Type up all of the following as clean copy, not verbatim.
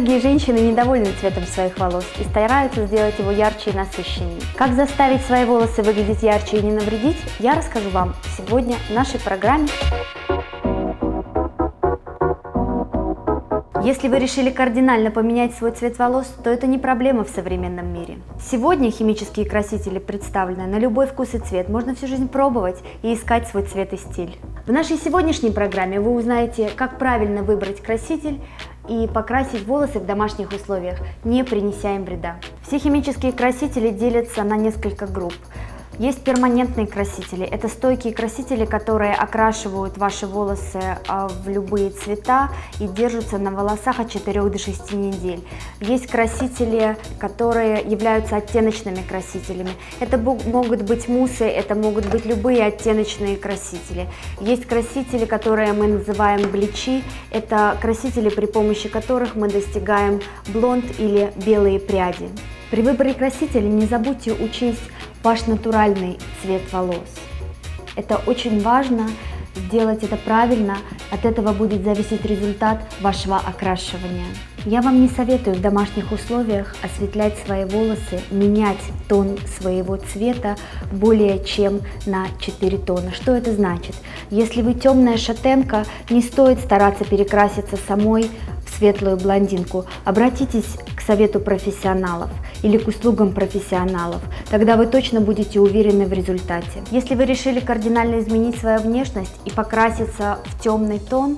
Многие женщины недовольны цветом своих волос и стараются сделать его ярче и насыщеннее. Как заставить свои волосы выглядеть ярче и не навредить, я расскажу вам сегодня в нашей программе. Если вы решили кардинально поменять свой цвет волос, то это не проблема в современном мире. Сегодня химические красители представлены на любой вкус и цвет, можно всю жизнь пробовать и искать свой цвет и стиль. В нашей сегодняшней программе вы узнаете, как правильно выбрать краситель и покрасить волосы в домашних условиях, не принеся им вреда. Все химические красители делятся на несколько групп. Есть перманентные красители, это стойкие красители, которые окрашивают ваши волосы в любые цвета и держатся на волосах от 4 до 6 недель. Есть красители, которые являются оттеночными красителями. Это могут быть муссы, это могут быть любые оттеночные красители. Есть красители, которые мы называем бличи, это красители, при помощи которых мы достигаем блонд или белые пряди. При выборе красителя не забудьте учесть ваш натуральный цвет волос. Это очень важно, сделать это правильно, от этого будет зависеть результат вашего окрашивания. Я вам не советую в домашних условиях осветлять свои волосы, менять тон своего цвета более чем на 4 тона. Что это значит? Если вы темная шатенка, не стоит стараться перекраситься самой в светлую блондинку. Обратитесь к совету профессионалов или к услугам профессионалов, тогда вы точно будете уверены в результате. Если вы решили кардинально изменить свою внешность и покраситься в темный тон,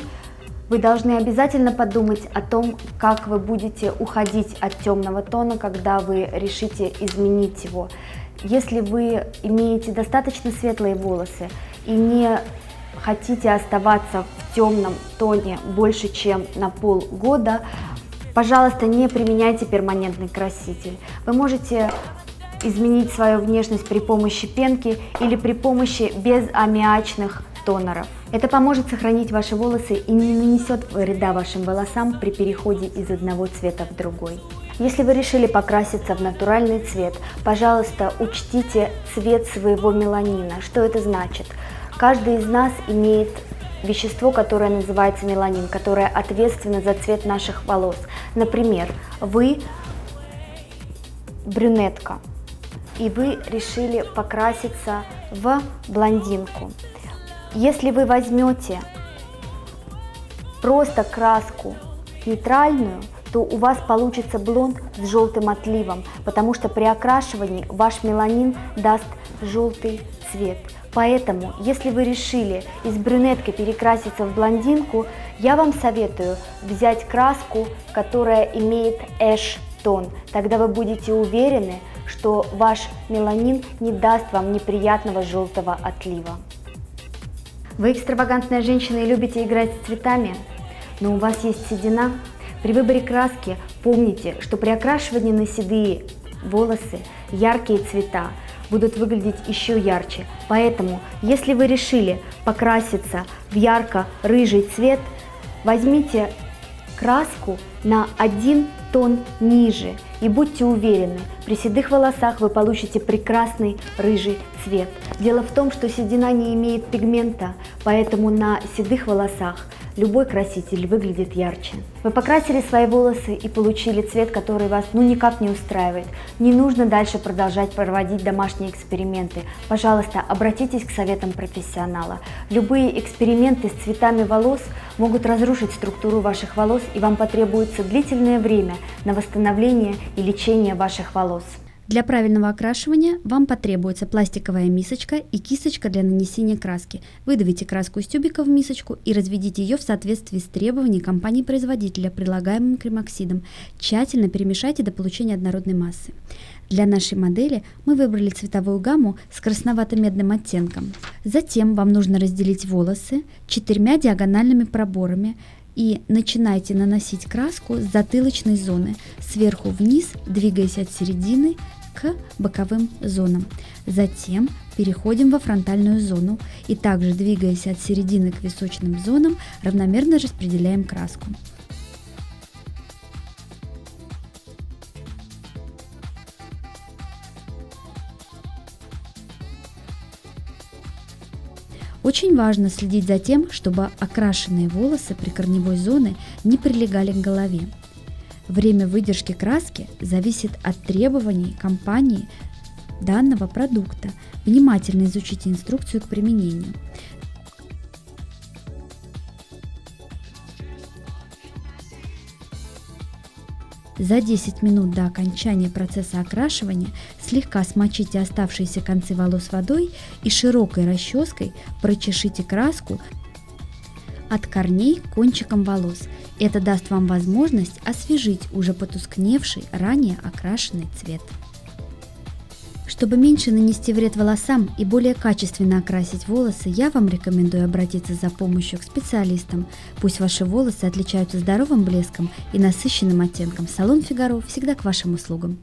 вы должны обязательно подумать о том, как вы будете уходить от темного тона, когда вы решите изменить его. Если вы имеете достаточно светлые волосы и не хотите оставаться в темном тоне больше, чем на полгода, пожалуйста, не применяйте перманентный краситель. Вы можете изменить свою внешность при помощи пенки или при помощи безаммиачных тонеров. Это поможет сохранить ваши волосы и не нанесет вреда вашим волосам при переходе из одного цвета в другой. Если вы решили покраситься в натуральный цвет, пожалуйста, учтите цвет своего меланина. Что это значит? Каждый из нас имеет вещество, которое называется меланин, которое ответственно за цвет наших волос. Например, вы брюнетка, и вы решили покраситься в блондинку. Если вы возьмете просто краску нейтральную, то у вас получится блонд с желтым отливом, потому что при окрашивании ваш меланин даст желтый цвет. Поэтому, если вы решили из брюнетки перекраситься в блондинку, я вам советую взять краску, которая имеет эш-тон. Тогда вы будете уверены, что ваш меланин не даст вам неприятного желтого отлива. Вы экстравагантная женщина и любите играть с цветами, но у вас есть седина. При выборе краски помните, что при окрашивании на седые волосы яркие цвета будут выглядеть еще ярче. Поэтому, если вы решили покраситься в ярко-рыжий цвет, возьмите краску на 1 тон ниже и будьте уверены, при седых волосах вы получите прекрасный рыжий цвет. Дело в том, что седина не имеет пигмента, поэтому на седых волосах любой краситель выглядит ярче. Вы покрасили свои волосы и получили цвет, который вас никак не устраивает. Не нужно дальше продолжать проводить домашние эксперименты. Пожалуйста, обратитесь к советам профессионала. Любые эксперименты с цветами волос могут разрушить структуру ваших волос, и вам потребуется длительное время на восстановление и лечение ваших волос. Для правильного окрашивания вам потребуется пластиковая мисочка и кисточка для нанесения краски. Выдавите краску из тюбика в мисочку и разведите ее в соответствии с требованиями компании-производителя прилагаемым кремоксидом. Тщательно перемешайте до получения однородной массы. Для нашей модели мы выбрали цветовую гамму с красновато-медным оттенком. Затем вам нужно разделить волосы 4 диагональными проборами и начинайте наносить краску с затылочной зоны, сверху вниз, двигаясь от середины к боковым зонам. Затем переходим во фронтальную зону и также, двигаясь от середины к височным зонам, равномерно распределяем краску. Очень важно следить за тем, чтобы окрашенные волосы при корневой зоне не прилегали к голове. Время выдержки краски зависит от требований компании данного продукта. Внимательно изучите инструкцию к применению. За 10 минут до окончания процесса окрашивания слегка смочите оставшиеся концы волос водой и широкой расческой прочешите краску от корней к кончикам волос. Это даст вам возможность освежить уже потускневший, ранее окрашенный цвет. Чтобы меньше нанести вред волосам и более качественно окрасить волосы, я вам рекомендую обратиться за помощью к специалистам. Пусть ваши волосы отличаются здоровым блеском и насыщенным оттенком. Салон Фигаро всегда к вашим услугам.